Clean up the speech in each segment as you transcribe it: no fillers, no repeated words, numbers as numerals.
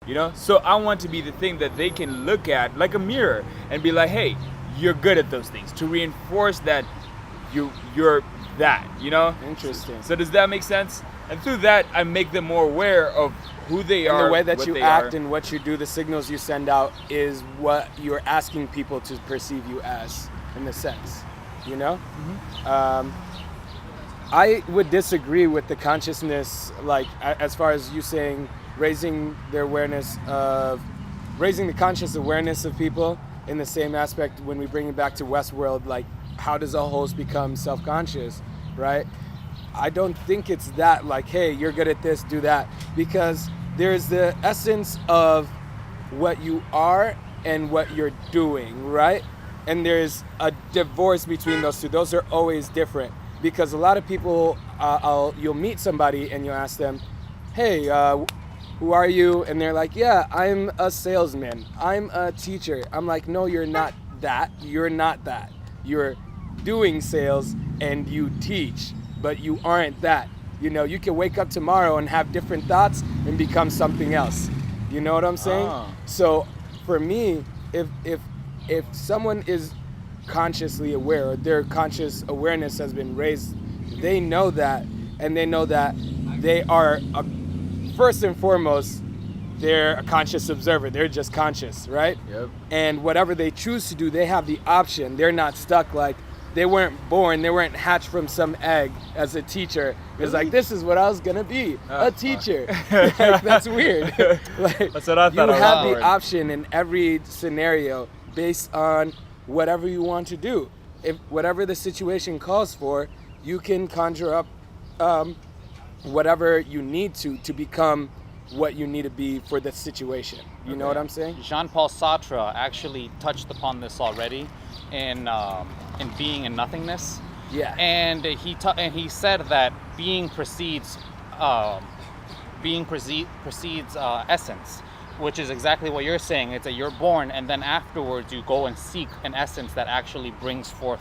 you know. So I want to be the thing that they can look at like a mirror and be like, hey, you're good at those things, to reinforce that you're that, you know. Interesting. So does that make sense? And through that, I make them more aware of who they are, and the way that what you they act are. and what you do, the signals you send out is what you're asking people to perceive you as, in a sense, you know? I would disagree with the consciousness, like as far as you saying raising the conscious awareness of people in the same aspect when we bring it back to Westworld, like how does a host become self-conscious, right? I don't think it's that like, hey, you're good at this, do that, because there's the essence of what you are and what you're doing, right? And there's a divorce between those two. Those are always different, because a lot of people, you'll meet somebody and you'll ask them, hey, who are you? And they're like, yeah, I'm a salesman, I'm a teacher. I'm like, no, you're not that. You're not that. You're doing sales and you teach, but you aren't that. You know, you can wake up tomorrow and have different thoughts and become something else. You know what I'm saying? So for me, if someone is consciously aware, or their conscious awareness has been raised, they know that, and they know that they are first and foremost, they're a conscious observer. They're just conscious, right? Yep. And whatever they choose to do, they have the option. They're not stuck like they weren't hatched from some egg as a teacher. It's like, this is what I was gonna be, a teacher. Like, that's weird. Like, that's what I thought. You have the option in every scenario based on whatever you want to do. If whatever the situation calls for, you can conjure up whatever you need to become what you need to be for the situation. You know what I'm saying? Jean-Paul Sartre actually touched upon this already in Being and Nothingness. Yeah. And he said that being precedes essence, which is exactly what you're saying. It's that you're born, and then afterwards you go and seek an essence that actually brings forth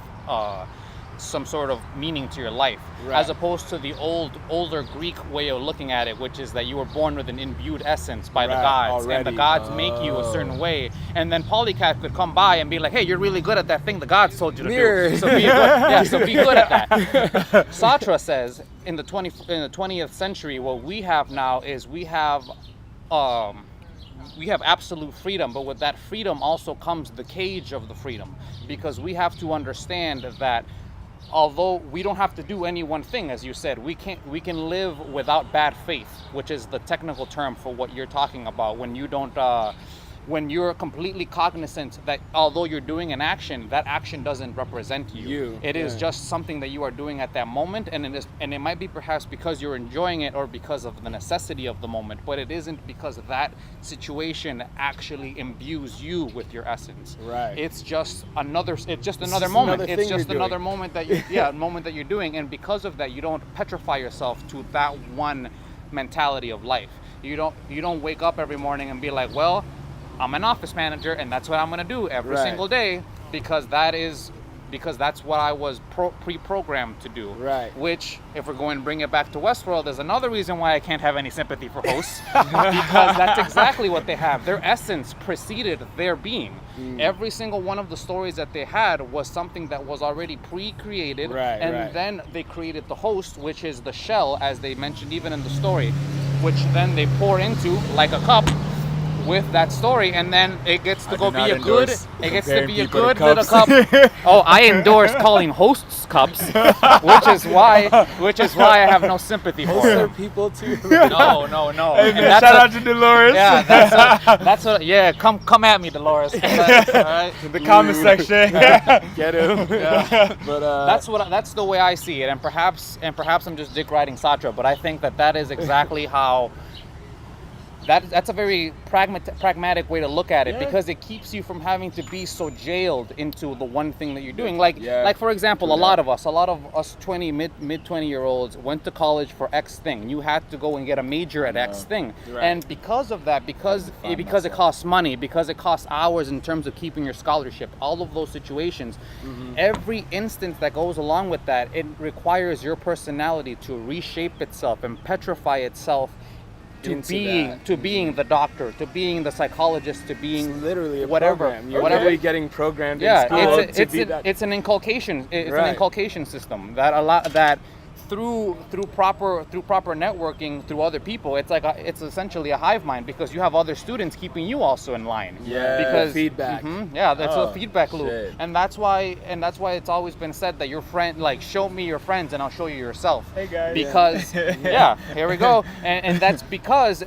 some sort of meaning to your life, right, as opposed to the older Greek way of looking at it, which is that you were born with an imbued essence by the gods, already. and the gods make you a certain way, and then Polycat could come by and be like, hey, you're really good at that thing the gods told you to do, so be good at that. Sartre says in the 20th century, what we have now is we have absolute freedom, but with that freedom also comes the cage of the freedom, because we have to understand that although we don't have to do any one thing, as you said, we can live without bad faith, which is the technical term for what you're talking about, when you don't when you're completely cognizant that although you're doing an action, that action doesn't represent you. It is just something that you are doing at that moment, and it might be perhaps because you're enjoying it or because of the necessity of the moment, but it isn't because that situation actually imbues you with your essence. Right. It's just another moment. It's just another moment that moment that you're doing, and because of that, you don't petrify yourself to that one mentality of life. You don't wake up every morning and be like, well, I'm an office manager and that's what I'm going to do every single day, because that's what I was pre-programmed to do. Right. Which, if we're going to bring it back to Westworld, is another reason why I can't have any sympathy for hosts, because that's exactly what they have. Their essence preceded their being. Every single one of the stories that they had was something that was already pre-created, then they created the host, which is the shell, as they mentioned even in the story, which then they pour into like a cup with that story, and then it gets to be a good little cup. Oh, I endorse calling hosts cups, which is why I have no sympathy for Other them. people too. No. Hey, man, shout out to Dolores. Yeah, that's what. Yeah, come at me, Dolores. All right. In the comment section. Get him. Yeah. But that's the way I see it, and perhaps I'm just dick riding Sartre, but I think that is exactly how. That's a very pragmatic way to look at it, because it keeps you from having to be so jailed into the one thing that you're doing. Like for example, a lot of us mid 20-year-olds went to college for X thing. You had to go and get a major at X thing, and because of that, because it costs money, because it costs hours in terms of keeping your scholarship, all of those situations, every instance that goes along with that, it requires your personality to reshape itself and petrify itself into being the doctor, to being the psychologist, to being It's literally a whatever, program. You're whatever. literally getting programmed in Yeah, school it's to be that. it's an inculcation. It's Right. an inculcation system that through proper networking through other people, it's essentially a hive mind, because you have other students keeping you also in line. Yeah. Because Feedback. that's Oh, a feedback loop, shit. and that's why it's always been said that your friend, like, show me your friends and I'll show you yourself. Hey, guys. Because here we go, and that's because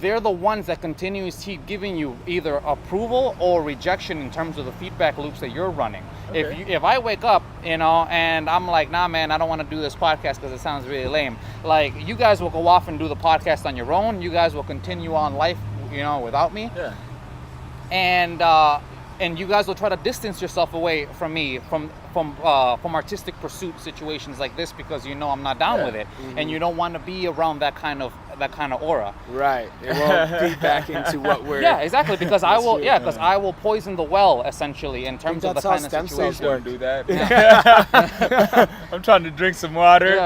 they're the ones that continuously keep giving you either approval or rejection in terms of the feedback loops that you're running. Okay. If I wake up, and I'm like, nah, man, I don't want to do this podcast because it sounds really lame. Like, you guys will go off and do the podcast on your own. You guys will continue on life, without me. Yeah. And you guys will try to distance yourself away from me, from artistic pursuit situations like this, because I'm not down with it, and you don't want to be around that kind of aura. Right. It won't feed back into what we're. Yeah, exactly. Because I will. true. Yeah, because I will poison the well, essentially, in terms of the that's how kind of stem cells situation. Don't do that. I'm trying to drink some water. Yeah.